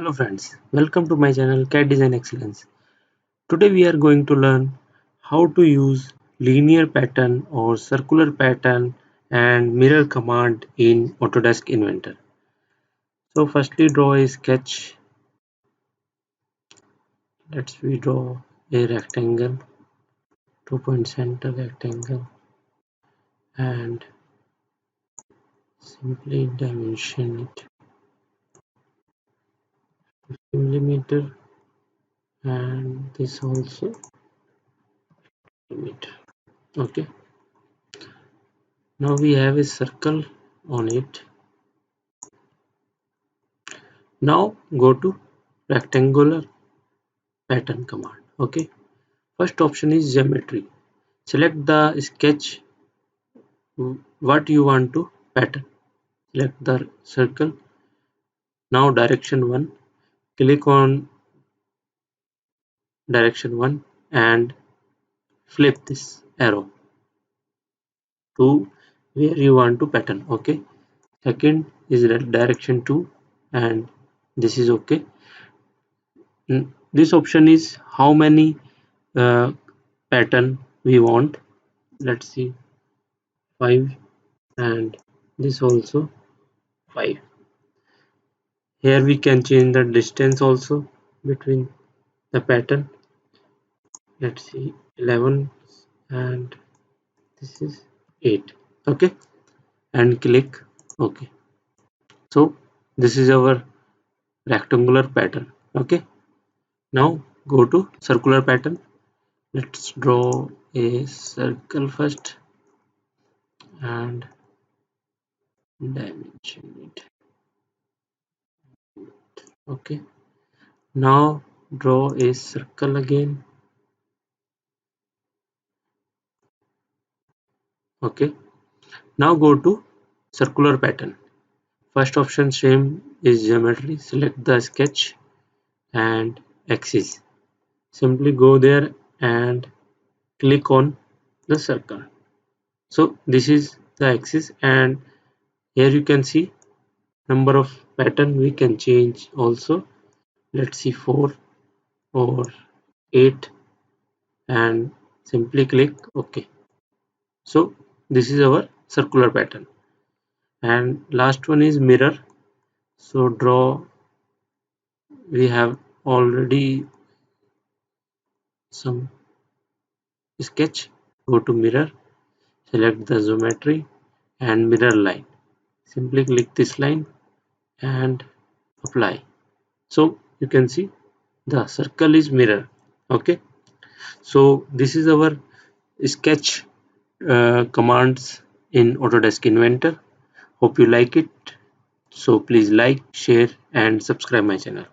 Hello friends, welcome to my channel CAD Design Excellence. Today we are going to learn how to use linear pattern or circular pattern and mirror command in Autodesk Inventor. So firstly draw a sketch. We draw a rectangle, 2-point center rectangle, and simply dimension it 50 millimeter, and this also millimeter. Okay, now we have a circle on it. Now go to rectangular pattern command. Okay, first option is geometry. Select the sketch what you want to pattern. Select the circle. Now direction 1, click on direction 1 and flip this arrow to where you want to pattern. Okay, second is direction 2 and this is okay. This option is how many uh, pattern we want. Let's see, 5, and this also 5. Here we can change the distance also between the pattern. Let's see, 11, and this is 8. Okay, and click OK. So this is our rectangular pattern. Okay, now go to circular pattern. Let's draw a circle first and dimension it. Okay, now draw a circle again. Okay, now go to circular pattern. First option same is geometry. Select the sketch and axis. Simply go there and click on the circle. So this is the axis, and here you can see number of pattern we can change also. Let's see, 4 or 8, and simply click OK. So this is our circular pattern. And last one is mirror. So draw, we have already some sketch. Go to mirror, select the geometry and mirror line. Simply click this line and apply. So you can see the circle is mirror. Okay, so this is our sketch commands in Autodesk Inventor. Hope you like it. So please like, share and subscribe my channel.